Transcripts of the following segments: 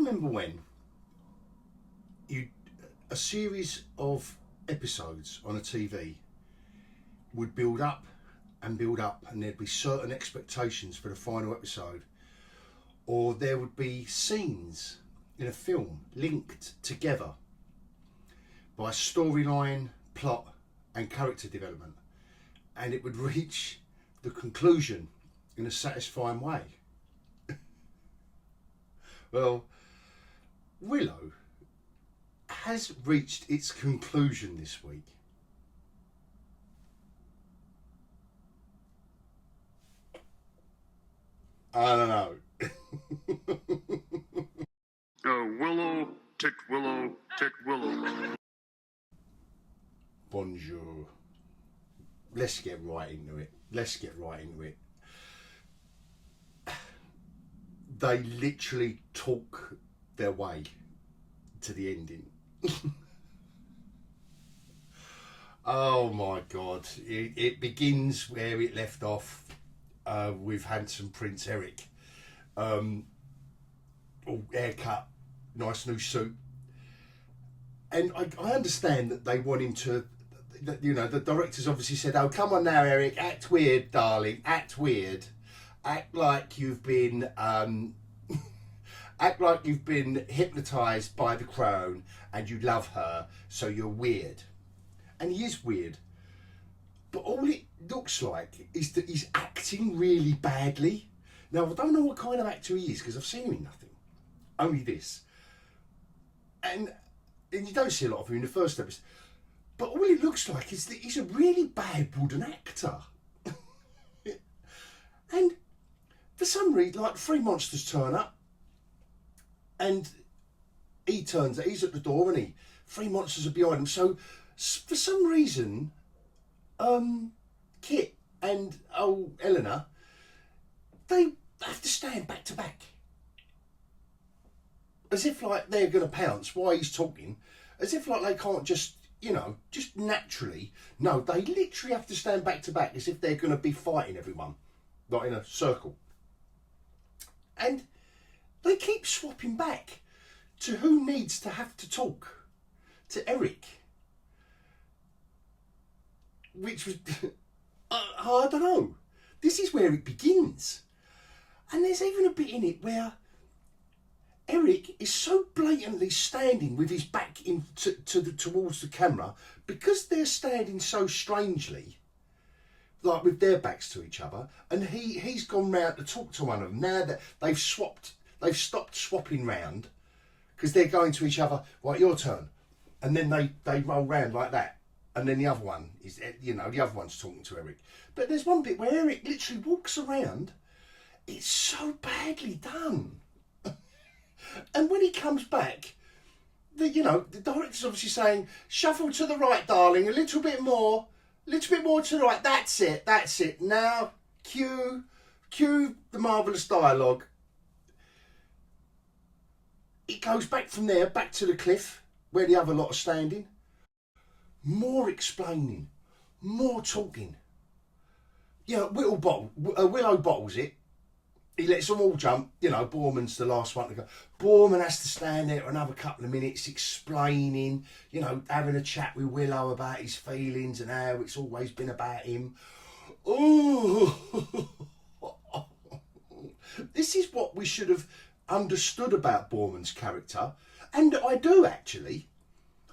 remember when a series of episodes on a TV would build up and build up, and there'd be certain expectations for the final episode, or there would be scenes in a film linked together by storyline, plot and character development, and it would reach the conclusion in a satisfying way. Well, Willow has reached its conclusion this week. I don't know. Willow, tick Willow, tick Willow. Bonjour. Let's get right into it. They literally talk their way to the ending. Oh my God. It begins where it left off with handsome Prince Eric. All haircut, nice new suit. And I understand that they want him to, you know, the directors obviously said, oh, come on now, Eric, act weird, darling, act weird. Act like you've been act like you've been hypnotized by the crone and you love her, so you're weird. And he is weird, but all it looks like is that he's acting really badly. Now, I don't know what kind of actor he is because I've seen him in nothing, only this, and you don't see a lot of him in the first episode, but all it looks like is that he's a really bad wooden actor. And for some reason, like, three monsters turn up, and he's at the door, and three monsters are behind him. So for some reason, Kit and Eleanor, they have to stand back to back, as if like they're going to pounce while he's talking, as if like they can't just, you know, just naturally. No, they literally have to stand back to back, as if they're going to be fighting everyone, like in a circle. And they keep swapping back to who needs to have to talk to Eric, which was, I don't know. This is where it begins. And there's even a bit in it where Eric is so blatantly standing with his back towards the camera, because they're standing so strangely, like with their backs to each other, and he's gone round to talk to one of them. Now that they've stopped swapping round, because they're going to each other, right, your turn, and then they roll round like that, and then the other one is, you know, the other one's talking to Eric. But there's one bit where Eric literally walks around. It's so badly done. And when he comes back, the director's obviously saying, shuffle to the right, darling, a little bit more to the right. That's it. Now, cue the marvellous dialogue. It goes back from there, back to the cliff, where the other lot are standing. More explaining, more talking. Yeah, Willow bottles it. He lets them all jump. You know, Boorman's the last one to go. Boorman has to stand there for another couple of minutes explaining, you know, having a chat with Willow about his feelings and how it's always been about him. Ooh. This is what we should have understood about Boorman's character. And I do, actually.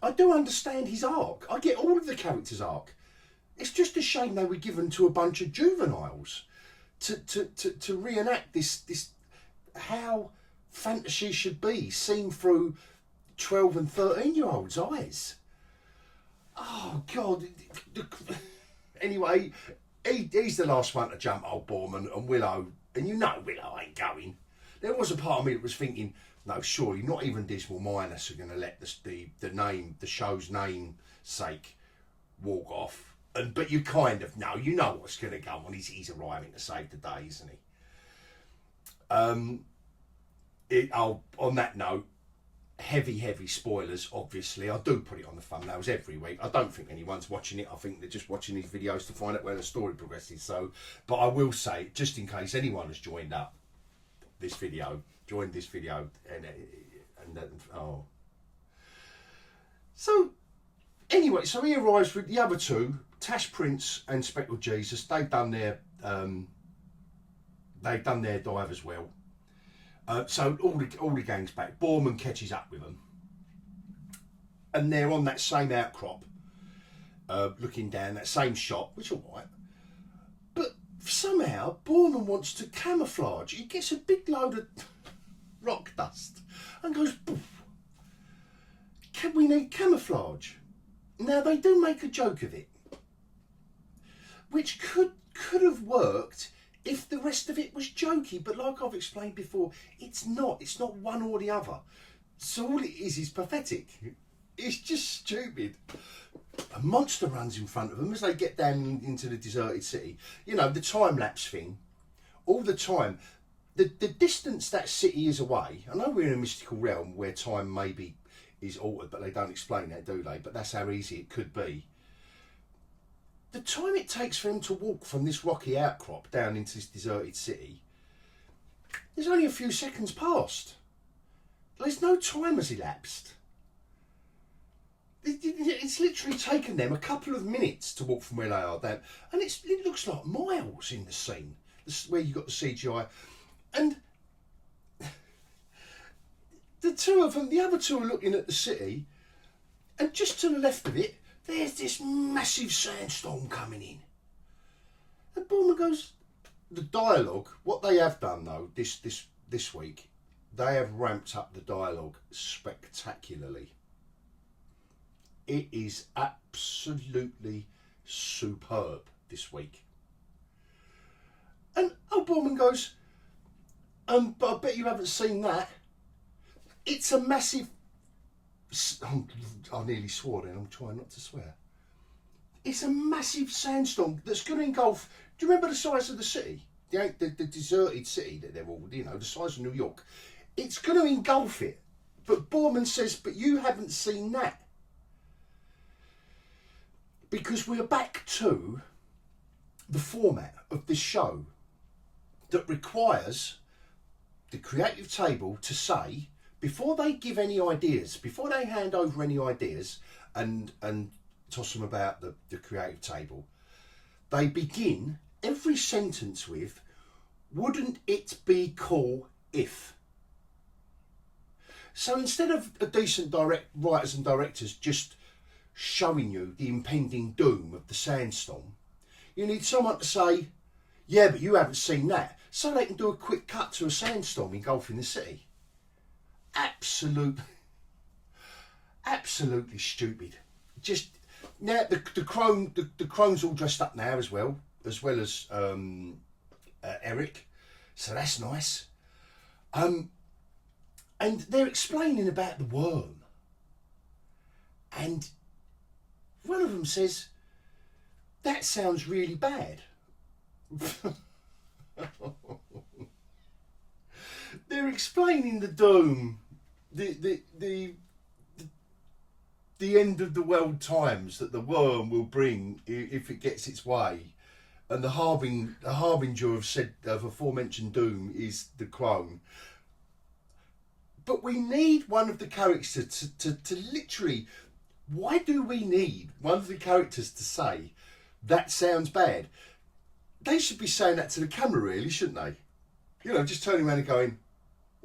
I do understand his arc. I get all of the character's arc. It's just a shame they were given to a bunch of juveniles to reenact this how fantasy should be seen through 12 and 13-year-olds' eyes. Oh God. Anyway, he's the last one to jump, old Boorman, and Willow, and you know Willow ain't going. There was a part of me that was thinking, no, surely not even Dismal Minus are going to let the show's namesake walk off. But you kind of know, you know what's going to go on. He's arriving to save the day, isn't he? On that note, heavy spoilers, obviously. I do put it on the thumbnails every week. I don't think anyone's watching it. I think they're just watching these videos to find out where the story progresses. So, but I will say, just in case anyone has joined this video, and And then, oh. So, anyway, so he arrives with the other two, Tash Prince and Speckled Jesus. They've done their dive as well. So all the gang's back. Borman catches up with them, and they're on that same outcrop, looking down that same shot, which is all right. But somehow Borman wants to camouflage. He gets a big load of rock dust and goes, poof. We need camouflage. Now they do make a joke of it, which could have worked if the rest of it was jokey, but like I've explained before, it's not. It's not one or the other. So all it is pathetic. It's just stupid. A monster runs in front of them as they get down into the deserted city. You know, the time-lapse thing. All the time. The distance that city is away, I know we're in a mystical realm where time maybe is altered, but they don't explain that, do they? But that's how easy it could be. The time it takes for him to walk from this rocky outcrop down into this deserted city, there's only a few seconds past. There's no time has elapsed. It's literally taken them a couple of minutes to walk from where they are down, and it looks like miles in the scene where you got the CGI, and the two of them, the other two are looking at the city, and just to the left of it, there's this massive sandstorm coming in. And Borman goes, the dialogue, what they have done though, this week, they have ramped up the dialogue spectacularly. It is absolutely superb this week. And Borman goes, but I bet you haven't seen that. It's a massive... I nearly swore then, I'm trying not to swear. It's a massive sandstorm that's going to engulf... Do you remember the size of the city? The deserted city that they're all, you know, the size of New York. It's going to engulf it. But Borman says, but you haven't seen that. Because we're back to the format of this show that requires the creative table to say, before they give any ideas, before they hand over any ideas and toss them about the creative table, they begin every sentence with, wouldn't it be cool if? So instead of a decent writers and directors just showing you the impending doom of the sandstorm, you need someone to say, yeah, but you haven't seen that, so they can do a quick cut to a sandstorm engulfing the city. Absolutely stupid. Just now the crone's all dressed up now as well as Eric, so that's nice. And they're explaining about the worm, and one of them says, that sounds really bad. They're explaining the doom, the end of the world times that the worm will bring if it gets its way, and the harbinger of aforementioned doom is the crone. But we need one of the characters to literally. Why do we need one of the characters to say that sounds bad? They should be saying that to the camera, really, shouldn't they? You know, just turning around and going,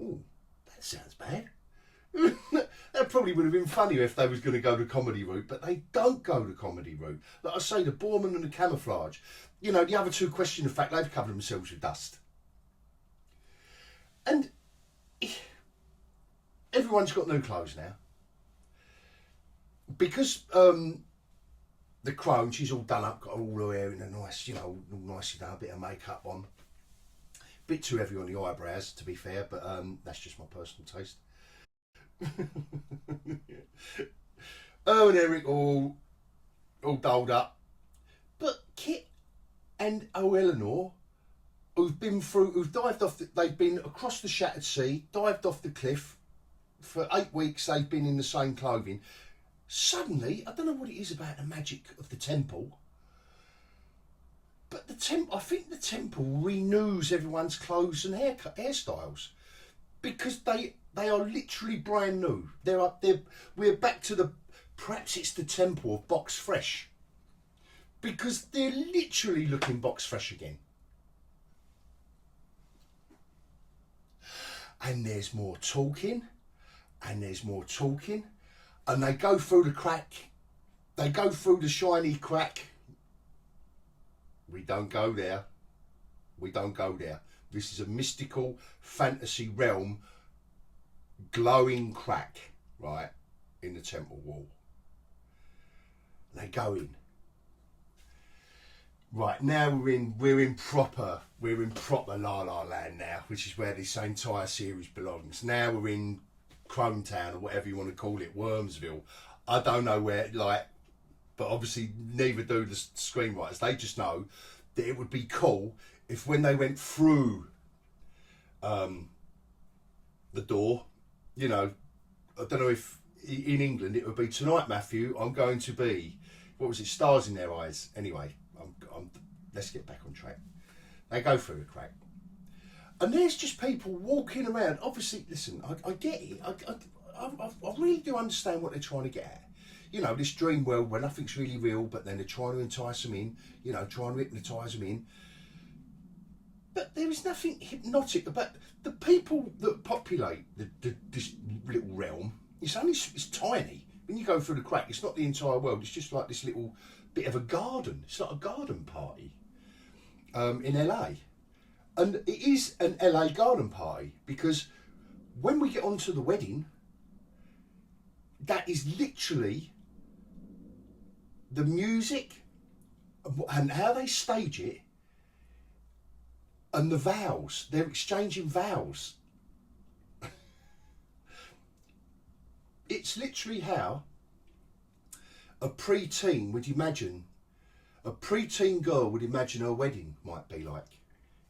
"Oh, that sounds bad." That probably would have been funnier if they was going to go the comedy route, but they don't go the comedy route. Like I say, the Borman and the camouflage. You know, the other two question the fact they've covered themselves with dust. And everyone's got new clothes now. Because the crone, she's all done up, got all her hair in a nice, you know, all nicely done, a bit of makeup on. Bit too heavy on the eyebrows, to be fair, but that's just my personal taste. Oh, and Eric all dolled up. But Kit and Eleanor, who've dived off, they've been across the shattered sea, dived off the cliff. For 8 weeks, they've been in the same clothing. Suddenly, I don't know what it is about the magic of the temple, but I think the temple renews everyone's clothes and hairstyles, because they They are literally brand new. We're back to perhaps it's the temple of box fresh. Because they're literally looking box fresh again. And there's more talking, and there's more talking, and they go through the crack. They go through the shiny crack. We don't go there. We don't go there. This is a mystical fantasy realm, glowing crack, right, in the temple wall. They go in. Right, now we're in proper La La Land now, which is where this entire series belongs. Now we're in Chrome Town, or whatever you want to call it, Wormsville. I don't know where, like, but obviously neither do the screenwriters. They just know that it would be cool if when they went through the door, you know, I don't know if in England it would be, tonight, Matthew, I'm going to be, what was it, stars in their eyes. Anyway, let's get back on track. They go through the crack. And there's just people walking around. Obviously, listen, I get it. I really do understand what they're trying to get at. You know, this dream world where nothing's really real, but then they're trying to entice them in, you know, trying to hypnotise them in. But there is nothing hypnotic about the people that populate this little realm. It's tiny. When you go through the crack, it's not the entire world. It's just like this little bit of a garden. It's like a garden party in LA. And it is an LA garden party because when we get onto the wedding, that is literally the music and how they stage it and the vows. They're exchanging vows. It's literally how a pre-teen would imagine, a pre-teen girl would imagine her wedding might be like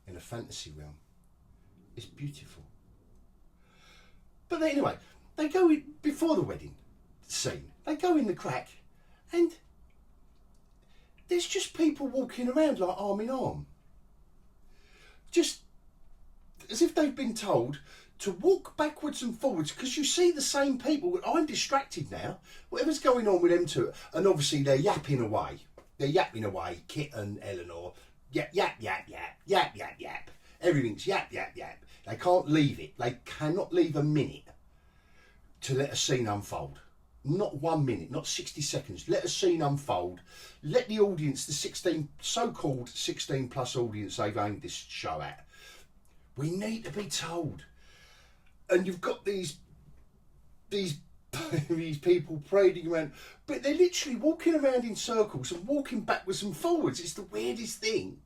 in a fantasy realm. It's beautiful. But then, anyway, they go in before the wedding scene. They go in the crack and there's just people walking around like arm in arm. Just as if they've been told to walk backwards and forwards because you see the same people. I'm distracted now. Whatever's going on with them two, and obviously they're yapping away. They're yapping away, Kit and Eleanor. Yap, yap, yap, yap, yap, yap, yap. Everything's yap, yap, yap. They can't leave it. They cannot leave a minute to let a scene unfold. Not 1 minute, not 60 seconds. Let a scene unfold. Let the audience, the 16, so-called 16 plus audience they've aimed this show at, we need to be told. And you've got these people parading around, but they're literally walking around in circles and walking backwards and forwards. It's the weirdest thing,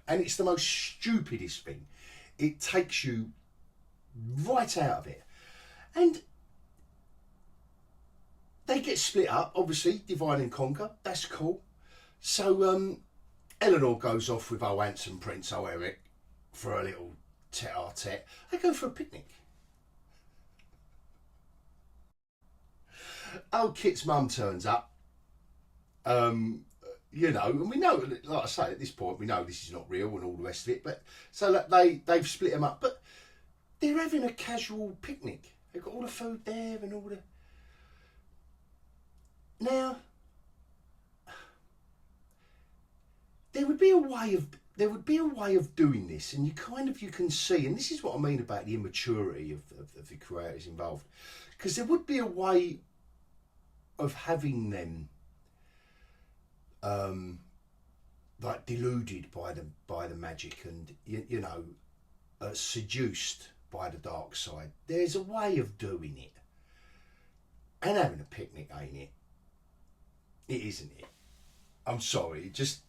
and it's the most stupidest thing. It takes you right out of it, and they get split up. Obviously, divide and conquer. That's cool. So Eleanor goes off with old handsome Prince, old Eric, for a little tete-a-tete. They go for a picnic. Old Kit's mum turns up, you know, and we know, like I say, at this point, we know this is not real and all the rest of it, but so that they've split them up, but they're having a casual picnic. They've got all the food there and all the... Now, there would be a way of doing this, and you can see, and this is what I mean about the immaturity of the creators involved, because there would be a way of having them like deluded by the magic and you know seduced by the dark side. There's a way of doing it, and having a picnic ain't it? It isn't it? I'm sorry, just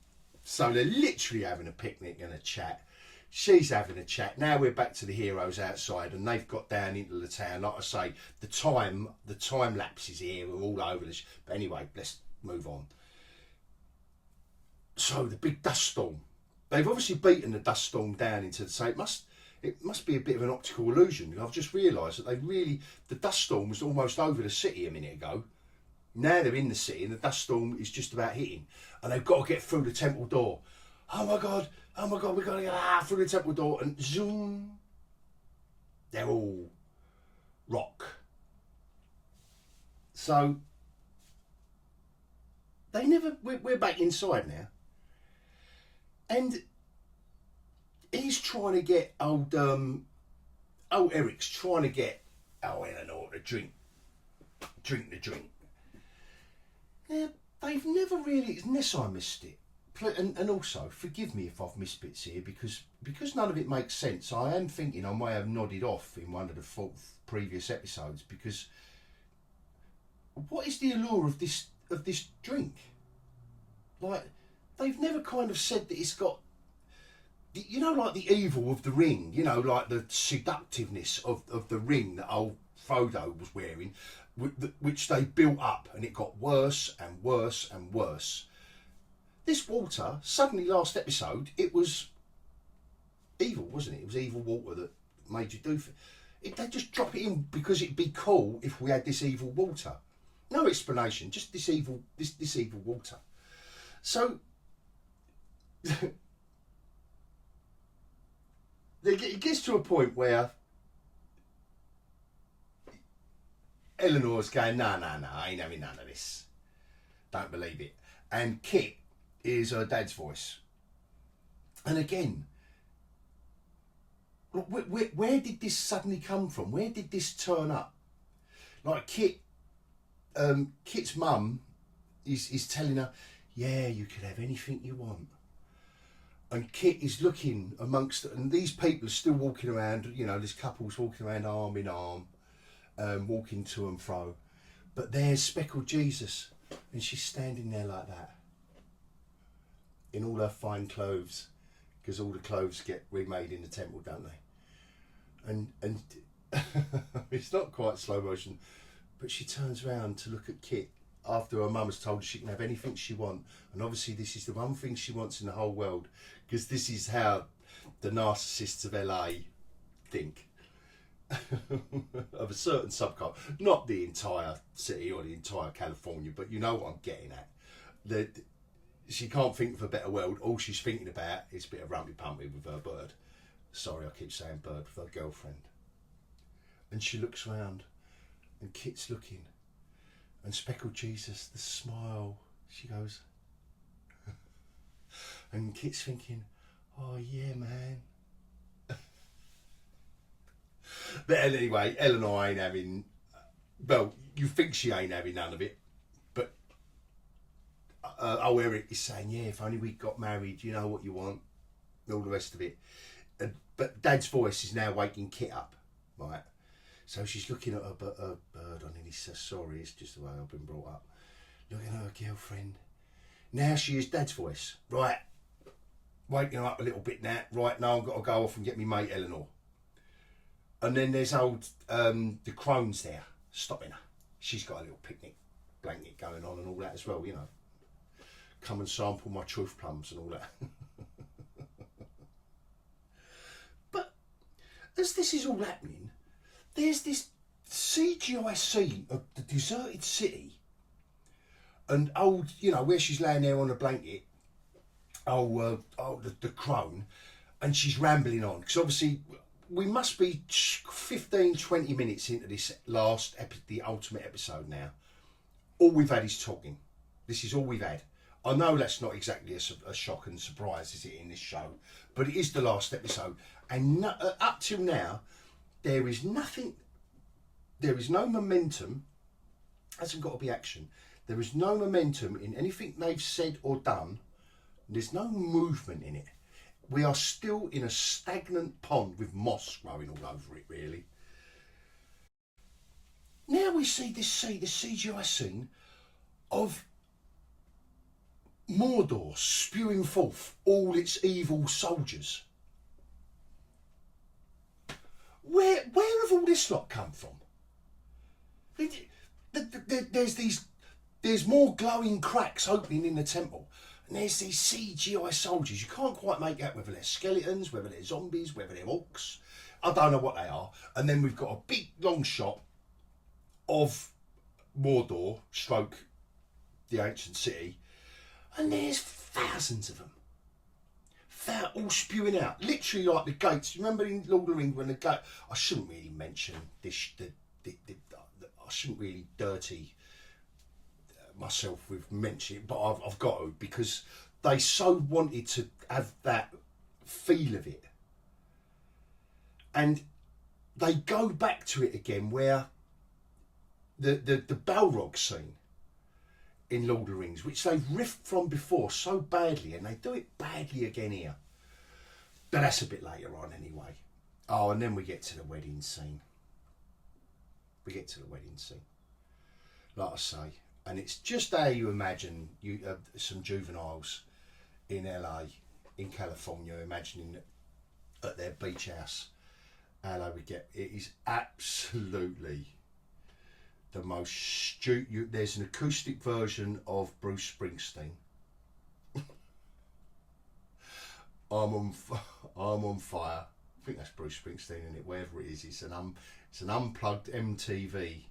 so they're literally having a picnic and a chat. She's having a chat. Now we're back to the heroes outside, and they've got down into the town. Like I say, the time lapses here are all over this. But anyway, let's move on. So the big dust storm. They've obviously beaten the dust storm down into the sea. It must be a bit of an optical illusion. I've just realised that the dust storm was almost over the city a minute ago. Now they're in the city, and the dust storm is just about hitting, and they've got to get through the temple door. Oh my god, we've got to get through the temple door, and zoom. They're all rock. So they never. We're back inside now, and he's trying to get old Eric's trying to get Eleanor to drink the drink. Now they've never really, unless I missed it. And also, forgive me if I've missed bits here because none of it makes sense. I am thinking I may have nodded off in one of the previous episodes because what is the allure of this drink? Like, they've never kind of said that it's got, you know, like the evil of the ring. You know, like the seductiveness of the ring that old Frodo was wearing, which they built up, and it got worse and worse and worse. This water, suddenly last episode, it was evil, wasn't it? It was evil water that made you do it. They just drop it in because it'd be cool if we had this evil water. No explanation, just this evil water. So it gets to a point where Eleanor's going, no, I ain't having none of this. Don't believe it. And Kit is her dad's voice. And again, where did this suddenly come from? Where did this turn up? Like Kit's mum is telling her, yeah, you can have anything you want. And Kit is looking amongst, and these people are still walking around, you know, there's couples walking around arm in arm, walking to and fro. But there's Speckled Jesus, and she's standing there like that, in all her fine clothes, because all the clothes get remade in the temple, don't they? And it's not quite slow motion, but she turns around to look at Kit after her mum has told her she can have anything she wants, and obviously this is the one thing she wants in the whole world, because this is how the narcissists of LA think. Of a certain subculture, not the entire city or the entire California, but you know what I'm getting at. That she can't think of a better world. All she's thinking about is a bit of rumpy pumpy with her bird. Sorry, I keep saying bird, with her girlfriend. And she looks round, and Kit's looking, and Speckled Jesus, the smile, she goes, and Kit's thinking, oh yeah, man. But anyway, Eleanor ain't having, well, you think she ain't having none of it, but Eric is saying, yeah, if only we got married, you know what you want, and all the rest of it. But Dad's voice is now waking Kit up, right? So she's looking at her bird on, and he says, sorry, it's just the way I've been brought up. Looking at her girlfriend. Now she is Dad's voice. Right, waking her up a little bit now. Right, now I've got to go off and get me mate Eleanor. And then there's old, the crone's there, stopping her. She's got a little picnic blanket going on and all that as well, you know. Come and sample my truth plums and all that. But as this is all happening, there's this CGI scene of the deserted city and old, you know, where she's laying there on a blanket, the crone, and she's rambling on. Because obviously we must be 15, 20 minutes into this the ultimate episode now. All we've had is talking. This is all we've had. I know that's not exactly a shock and surprise, is it, in this show? But it is the last episode. And up till now, there is nothing, there is no momentum, hasn't got to be action. There is no momentum in anything they've said or done. There's no movement in it. We are still in a stagnant pond with moss growing all over it, really. Now we see this CGI scene of Mordor spewing forth all its evil soldiers. Where have all this lot come from? There's more glowing cracks opening in the temple, and there's these CGI soldiers. You can't quite make out whether they're skeletons, whether they're zombies, whether they're orcs. I don't know what they are. And then we've got a big long shot of Mordor, stroke the ancient city, and there's thousands of them. They're all spewing out, literally like the gates. Remember in Lord of the Rings when the gate? I shouldn't really mention this I shouldn't really dirty myself with mentioning it, but I've got to, because they so wanted to have that feel of it, and they go back to it again where the Balrog scene in Lord of the Rings, which they've riffed from before so badly, and they do it badly again here. But that's a bit later on anyway. Oh, and then we get to the wedding scene. Like I say, and it's just how you imagine some juveniles in LA, in California, imagining at their beach house how they would get. It is absolutely the most stupid. There's an acoustic version of Bruce Springsteen. I'm on fire. I think that's Bruce Springsteen, isn't it? Wherever it is, it's an unplugged MTV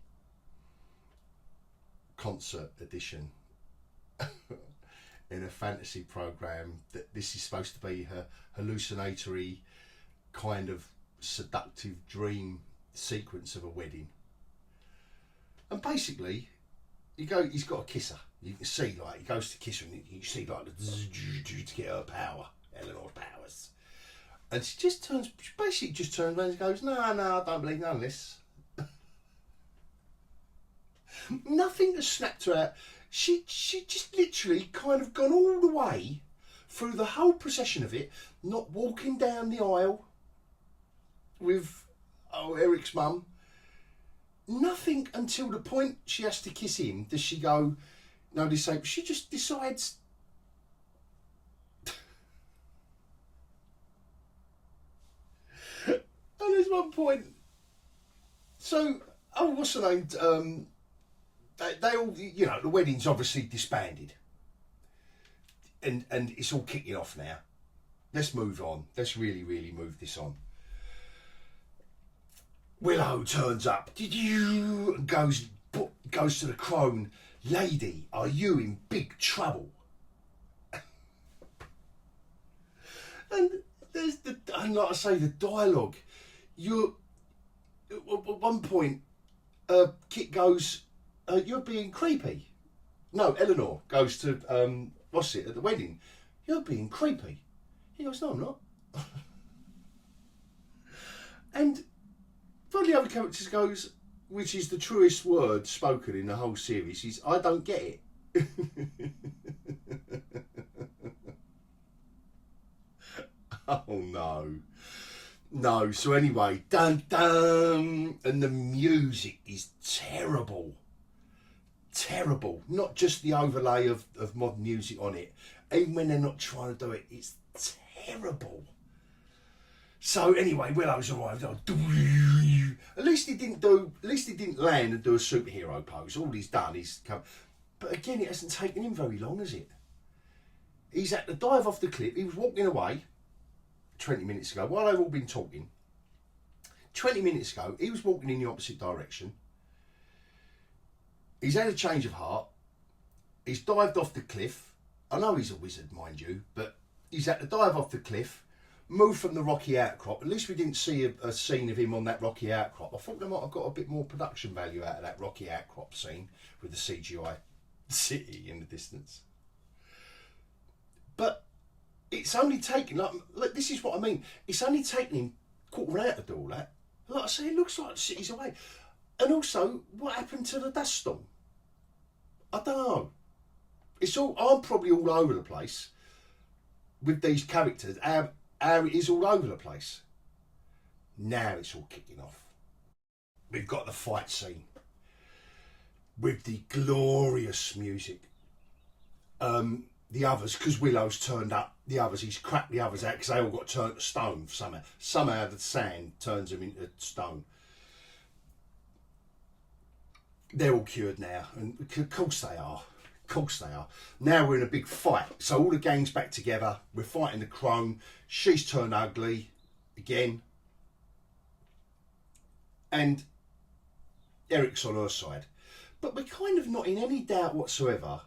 concert edition in a fantasy program. That this is supposed to be her hallucinatory kind of seductive dream sequence of a wedding. And basically, he's got to kiss her. You can see, like, he goes to kiss her, and you see, like, to get her power, Eleanor's powers. And she basically just turns around and goes, no, I don't believe none of this. Nothing has snapped her out. She just literally kind of gone all the way through the whole procession of it, not walking down the aisle with Eric's mum. Nothing until the point she has to kiss him does she go, no, she just decides. And there's one point. So, what's her name? They all, the wedding's obviously disbanded. And it's all kicking off now. Let's move on. Let's really, really move this on. Willow turns up, and goes to the crone, lady, are you in big trouble? And like I say, the dialogue. At one point, Kit goes, you're being creepy. No, Eleanor goes to, at the wedding, you're being creepy. He goes, no, I'm not. And one of the other characters goes, which is the truest word spoken in the whole series, is, I don't get it. Oh no. So anyway, dun dun, and the music is terrible. Not just the overlay of modern music on it, even when they're not trying to do it, it's terrible. So anyway, Willow's arrived. At least he didn't land and do a superhero pose. All he's done is come. But again, it hasn't taken him very long, has it? He's had to dive off the cliff. He was walking away 20 minutes ago while they've all been talking. 20 minutes ago, he was walking in the opposite direction. He's had a change of heart. He's dived off the cliff. I know he's a wizard, mind you, but he's had to dive off the cliff, move from the rocky outcrop. At least we didn't see a scene of him on that rocky outcrop. I thought they might have got a bit more production value out of that rocky outcrop scene with the CGI city in the distance. But it's only taken, like, this is what I mean. It's only taken him quarter hour to do all that. Like I say, it looks like the city's away. And also, what happened to the dust storm? I don't know. I'm probably all over the place with these characters. How it is all over the place. Now it's all kicking off. We've got the fight scene with the glorious music. The others, because Willow's turned up, he's cracked the others out because they all got turned to stone somehow. Somehow the sand turns them into stone. They're all cured now, and of course they are. Now we're in a big fight. So all the gang's back together. We're fighting the crone. She's turned ugly again. And Eric's on her side. But we're kind of not in any doubt whatsoever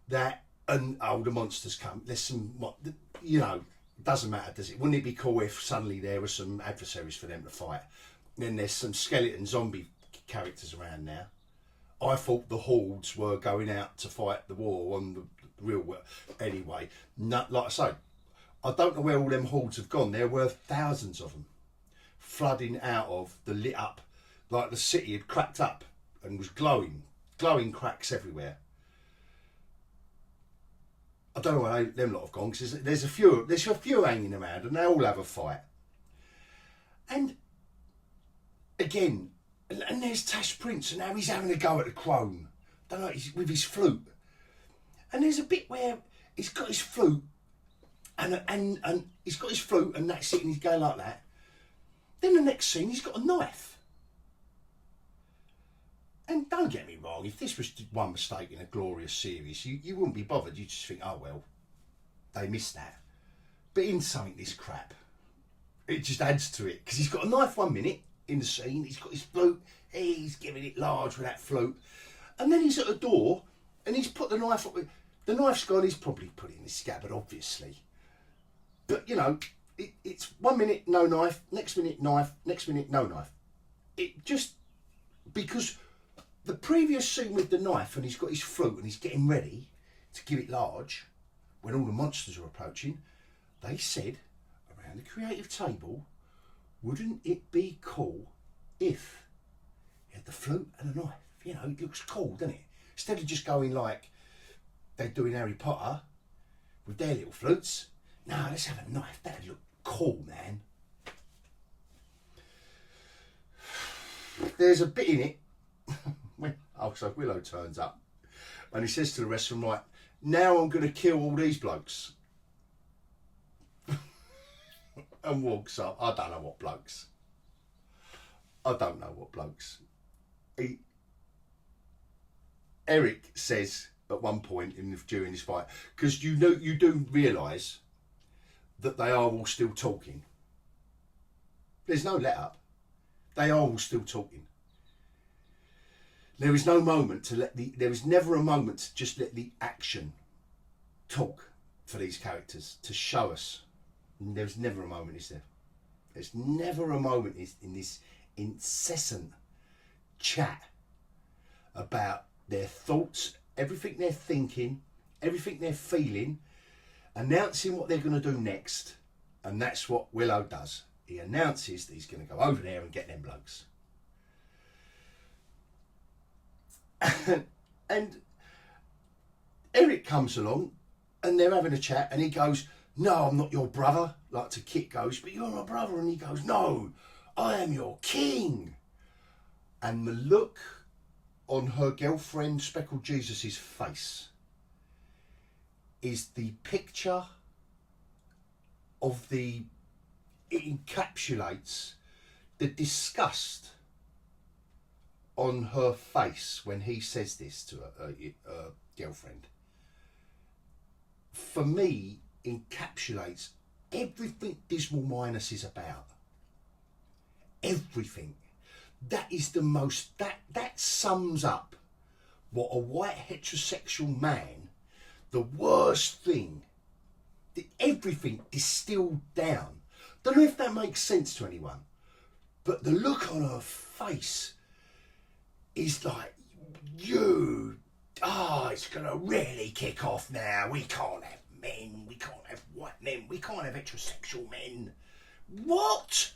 that the monsters come. There's some, doesn't matter, does it? Wouldn't it be cool if suddenly there were some adversaries for them to fight? Then there's some skeleton zombie characters around now. I thought the Hordes were going out to fight the war on the real world. Anyway, like I say, I don't know where all them Hordes have gone. There were thousands of them flooding out of the lit up, like the city had cracked up and was glowing cracks everywhere. I don't know where them lot have gone, because there's a few hanging around and they all have a fight. And again, and there's Tash Prince, and now he's having a go at the crone. Don't know, with his flute. And there's a bit where he's got his flute, and he's got his flute, and that's it, and he's going like that. Then the next scene, he's got a knife. And don't get me wrong, if this was one mistake in a glorious series, you wouldn't be bothered. You'd just think, oh well, they missed that. But in something this crap, it just adds to it, because he's got a knife 1 minute in the scene, he's got his flute, he's giving it large with that flute, and then he's at a door and he's put the knife up. The knife's gone, he's probably put it in his scabbard, obviously, but you know, it's 1 minute no knife, next minute no knife. It just, because the previous scene with the knife and he's got his flute and he's getting ready to give it large when all the monsters are approaching, they said around the creative table, wouldn't it be cool if you had the flute and a knife? You know, it looks cool, doesn't it? Instead of just going like they do in Harry Potter with their little flutes. No, let's have a knife. That'd look cool, man. There's a bit in it when so Willow turns up and he says to the rest of them, right, now I'm going to kill all these blokes. And walks up. I don't know what blokes. Eric says at one point during this fight, because you do realise that they are all still talking. There's no let up. They are all still talking. There is no moment there is never a moment to just let the action talk for these characters, to show us. There's never a moment, is there? There's never a moment in this incessant chat about their thoughts, everything they're thinking, everything they're feeling, announcing what they're going to do next. And that's what Willow does. He announces that he's going to go over there and get them blokes. And Eric comes along and they're having a chat and he goes, no, I'm not your brother, like to Kit goes, but you're my brother. And he goes, no, I am your king. And the look on her girlfriend Speckled Jesus's face is the picture of it encapsulates the disgust on her face when he says this to her girlfriend. For me, encapsulates everything Dismal Minus is about. Everything. That is the most, that sums up what a white heterosexual man, the worst thing, everything distilled down. Don't know if that makes sense to anyone, but the look on her face is like, it's gonna really kick off now. We can't have men, we can't have white men, we can't have heterosexual men. What?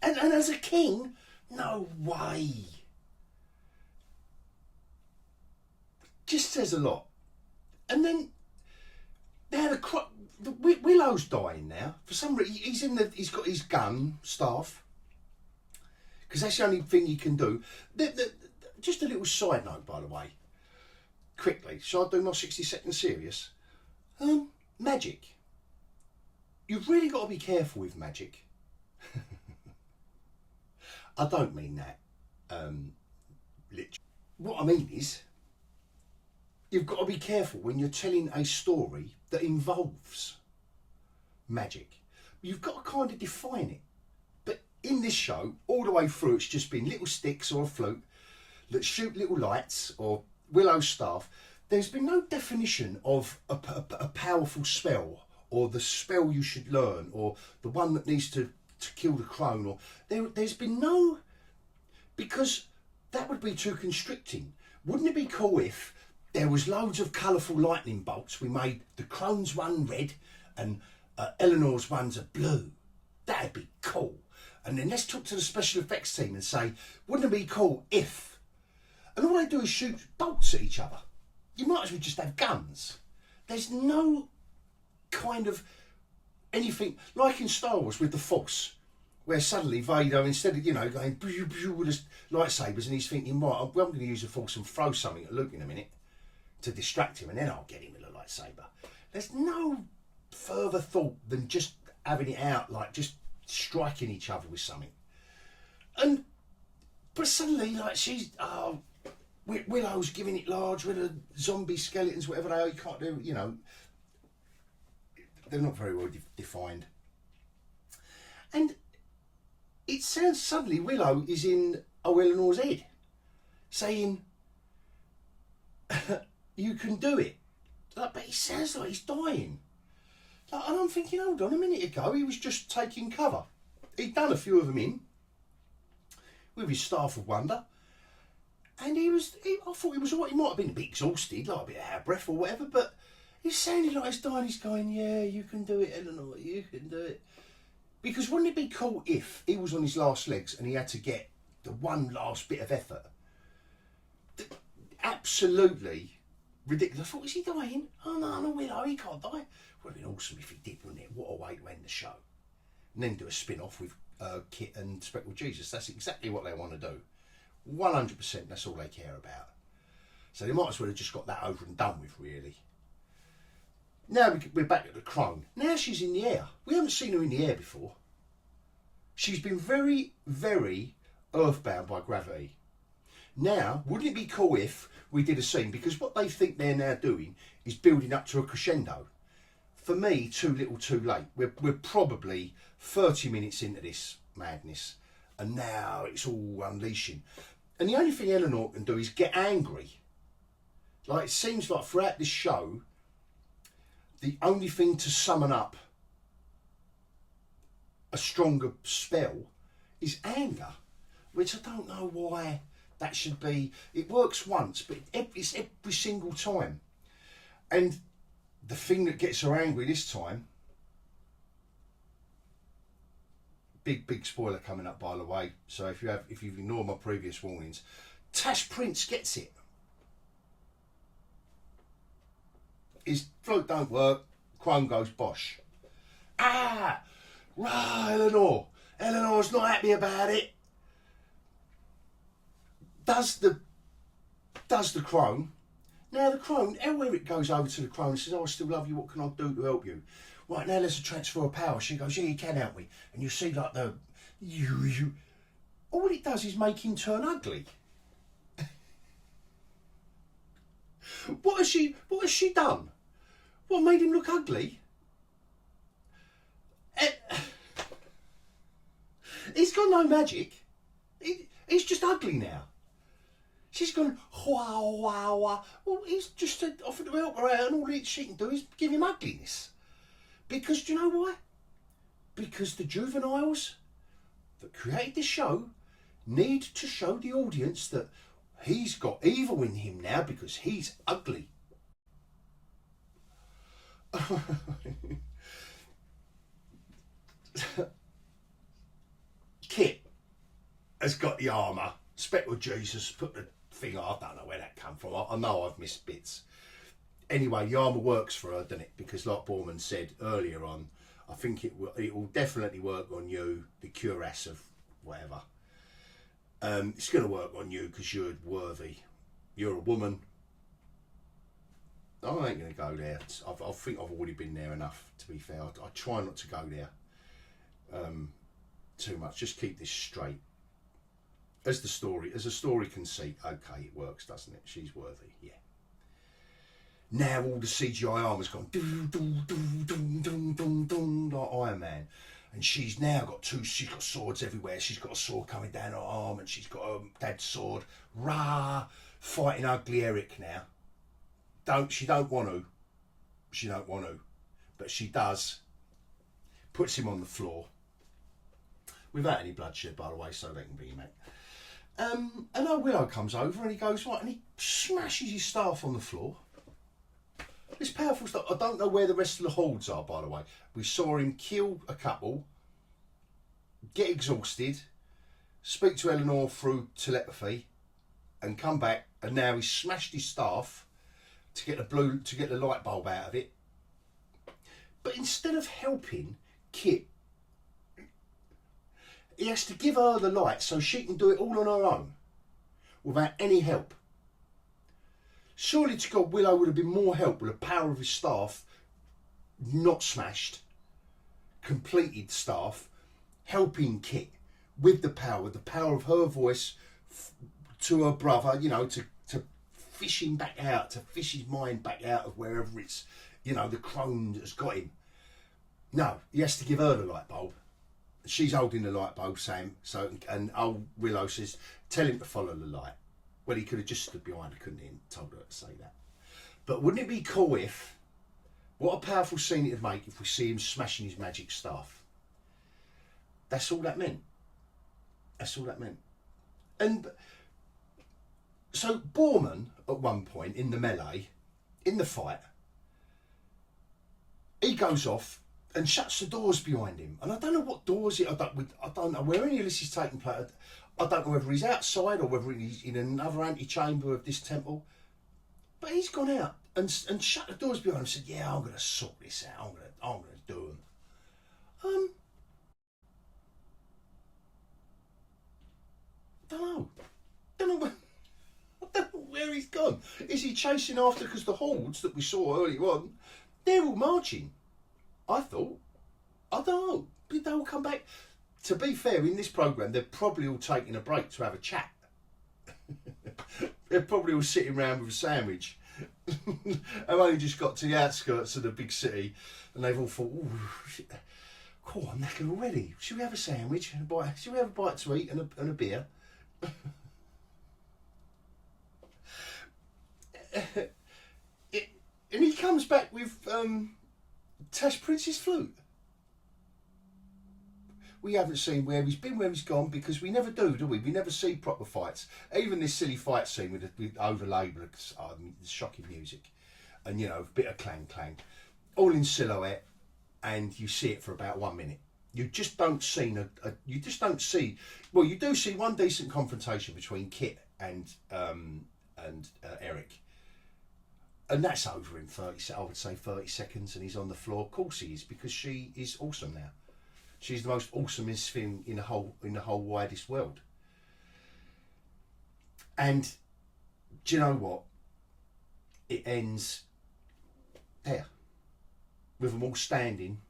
And as a king? No way. Just says a lot. And then they had Willow's dying now. For some reason, he's got his gun staff, because that's the only thing he can do. Just a little side note, by the way. Quickly, shall I do my 60-second serious? Magic. You've really got to be careful with magic. I don't mean that literally. What I mean is, you've got to be careful when you're telling a story that involves magic. You've got to kind of define it. But in this show, all the way through, it's just been little sticks or a flute that shoot little lights or Willow's staff. There's been no definition of a powerful spell, or the spell you should learn, or the one that needs to kill the crone, or there's been no because that would be too constricting. Wouldn't it be cool if there was loads of colourful lightning bolts? We made the Crone's one red and Eleanor's ones are blue. That'd be cool. And then let's talk to the special effects team and say, wouldn't it be cool if... And all they do is shoot bolts at each other. You might as well just have guns. There's no kind of anything like in Star Wars with the Force, where suddenly Vader, instead of, going with his lightsabers, and he's thinking, right, I'm going to use the Force and throw something at Luke in a minute to distract him, and then I'll get him with a lightsaber. There's no further thought than just having it out, like just striking each other with something. But suddenly, like, she's... Willow's giving it large with the zombie skeletons, whatever they are, you can't do, they're not very well defined. And it sounds suddenly Willow is in Eleanor's head, saying, you can do it. Like, but he sounds like he's dying. Like, and I'm thinking, hold on, a minute ago he was just taking cover. He'd done a few of them in, with his staff of wonder. And I thought he was all right. He might have been a bit exhausted, like a bit out of breath or whatever, but he sounded like he's dying. He's going, yeah, you can do it, Eleanor, you can do it. Because wouldn't it be cool if he was on his last legs and he had to get the one last bit of effort? Absolutely ridiculous. I thought, is he dying? Oh, no, Willow, he can't die. Would have been awesome if he did, wouldn't it? What a way to end the show. And then do a spin-off with Kit and Speckled Jesus. That's exactly what they want to do. 100%, that's all they care about. So they might as well have just got that over and done with, really. Now we're back at the Crone. Now she's in the air. We haven't seen her in the air before. She's been very, very earthbound by gravity. Now, wouldn't it be cool if we did a scene? Because what they think they're now doing is building up to a crescendo. For me, too little, too late. We're probably 30 minutes into this madness, and now it's all unleashing. And the only thing Eleanor can do is get angry. Like, it seems like throughout this show, the only thing to summon up a stronger spell is anger, which I don't know why that should be. It works once, but it's every single time. And the thing that gets her angry this time, big spoiler coming up, by the way. So if you've ignored my previous warnings, Tash Prince gets it. His float don't work. Crone goes bosh. Eleanor. Eleanor's not happy about it. Does the Crone. Now the Crone, Eric goes over to the Crone and says, I still love you, what can I do to help you? Right, now there's a transfer of power. She goes, yeah, you can help me. And you see like you. All it does is make him turn ugly. What has she done? What made him look ugly? He's got no magic. He's just ugly now. She's gone, wow. Well, he's just offered to help her out, and all she can do is give him ugliness. Because, do you know why? Because the juveniles that created the show need to show the audience that he's got evil in him now because he's ugly. Kit has got the armour. Speckled Jesus put the thing on. I don't know where that come from. I know I've missed bits. Anyway, the armour works for her, doesn't it? Because like Borman said earlier on, I think it will definitely work on you, the cuirass of whatever. It's going to work on you because you're worthy. You're a woman. I ain't going to go there. I think I've already been there enough, to be fair. I try not to go there too much. Just keep this straight. As a story conceit, okay, it works, doesn't it? She's worthy, yeah. Now all the CGI armour's gone like Iron Man, and she's now got she's got swords everywhere. She's got a sword coming down her arm, and she's got her dad's sword. Fighting ugly Eric now. She don't want to, but she does. Puts him on the floor without any bloodshed, by the way, so they can bring him out. And old Willow comes over and he goes, right, and he smashes his staff on the floor. This powerful stuff. I don't know where the rest of the hordes are, by the way. We saw him kill a couple, get exhausted, speak to Eleanor through telepathy, and come back. And now he's smashed his staff to get the light bulb out of it. But instead of helping Kit, he has to give her the light so she can do it all on her own, without any help. Surely to God, Willow would have been more help with the power of his staff, not smashed, completed staff, helping Kit with the power of her voice to her brother, you know, to fish him back out, to fish his mind back out of wherever it's, you know, the crone has got him. No, he has to give her the light bulb. She's holding the light bulb, Sam, and old Willow says, tell him to follow the light. Well, he could have just stood behind her, couldn't he, and told her to say that. But wouldn't it be cool if, what a powerful scene it'd make if we see him smashing his magic staff. That's all that meant. That's all that meant. And so Borman, at one point in the melee, in the fight, he goes off and shuts the doors behind him. And I don't know what doors it. I don't know where any of this is taking place. I don't know whether he's outside or whether he's in another antechamber of this temple. But he's gone out and shut the doors behind him and said, yeah, I'm going to sort this out. I'm going to do them. Don't know where he's gone. Is he chasing after, because the hordes that we saw earlier on, they're all marching. I thought, I don't know, did they all come back? To be fair, in this programme, they're probably all taking a break to have a chat. They're probably all sitting around with a sandwich. I've only just got to the outskirts of the big city, and they've all thought, oh, cool, I'm knackered already. Should we have a sandwich and a bite? Should we have a bite to eat and a beer? And he comes back with Tash Prince's flute. We haven't seen where he's been, where he's gone, because we never do we? We never see proper fights. Even this silly fight scene with overlaid with shocking music, and you know, a bit of clang clang, all in silhouette, and you see it for about 1 minute. You just don't see you just don't see. Well, you do see one decent confrontation between Kit and Eric. And that's over in 30 seconds, and he's on the floor. Of course he is, because she is awesome now. She's the most awesomest thing in the whole widest world. And do you know what? It ends there, with them all standing.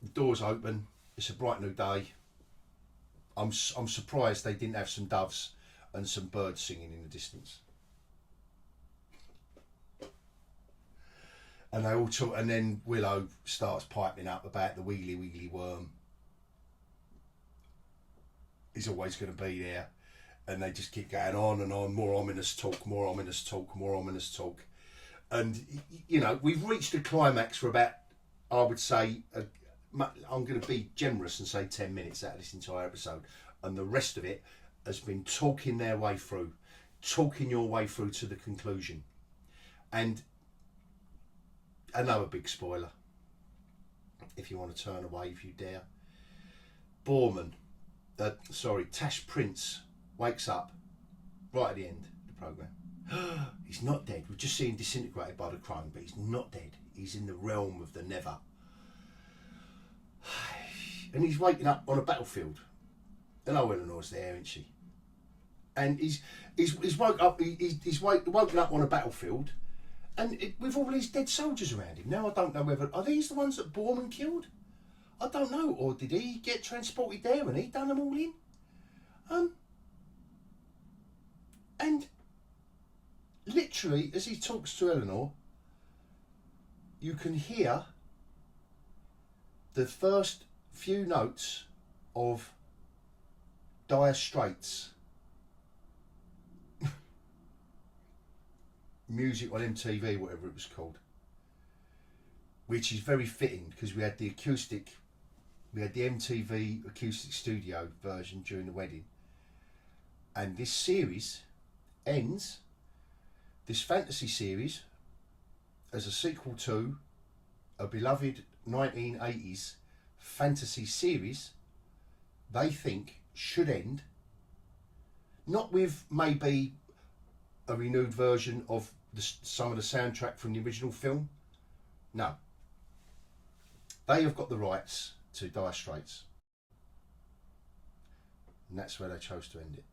The doors open. It's a bright new day. I'm surprised they didn't have some doves and some birds singing in the distance. And they all talk, and then Willow starts piping up about the wiggly wiggly worm. He's always going to be there, and they just keep going on and on. More ominous talk, more ominous talk, more ominous talk, and you know, we've reached a climax for about, I would say, I'm going to be generous and say 10 minutes out of this entire episode, and the rest of it has been talking their way through, talking your way through to the conclusion. And another big spoiler, if you want to turn away, if you dare. Tash Prince wakes up right at the end of the programme. He's not dead. We've just seen him disintegrated by the crone, but he's not dead. He's in the realm of the never. And he's waking up on a battlefield. And old Eleanor's there, isn't she? And he's woken up on a battlefield, and with all these dead soldiers around him. Now I don't know whether, are these the ones that Borman killed? I don't know. Or did he get transported there and he done them all in? And literally, as he talks to Eleanor, you can hear the first few notes of Dire Straits music on MTV, whatever it was called, which is very fitting because we had the MTV acoustic studio version during the wedding, And this series ends, this fantasy series, as a sequel to a beloved 1980s fantasy series, they think should end not with maybe a renewed version of some of the soundtrack from the original film. No. They have got the rights to Dire Straits. And that's where they chose to end it.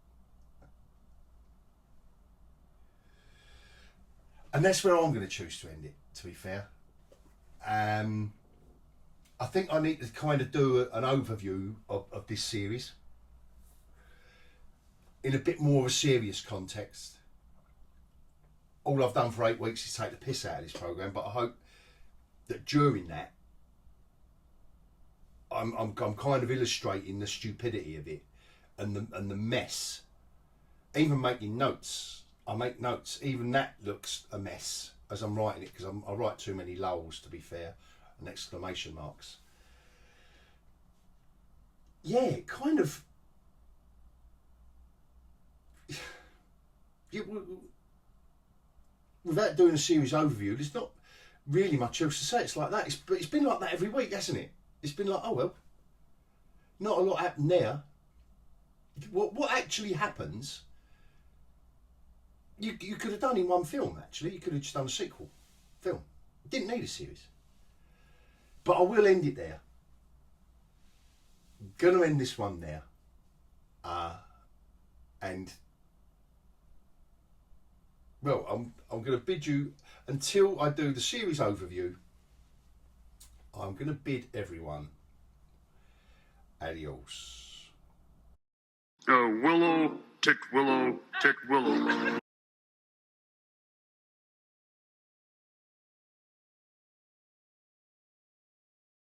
And that's where I'm going to choose to end it, to be fair. I think I need to kind of do an overview of this series in a bit more of a serious context. All I've done for 8 weeks is take the piss out of this programme, but I hope that during that I'm kind of illustrating the stupidity of it and the mess. Even making notes, I make notes, even that looks a mess as I'm writing it, because I write too many lulls, to be fair, and exclamation marks. Yeah, kind of. Without doing a series overview, there's not really much else to say. It's like that. It's been like that every week, hasn't it? It's been like, oh well, not a lot happened there. What actually happens, you could have done in one film, actually. You could have just done a sequel film. Didn't need a series. But I will end it there. Going to end this one there. And, well, I'm going to bid you, until I do the series overview, I'm going to bid everyone adios. Willow, tick willow, tick willow.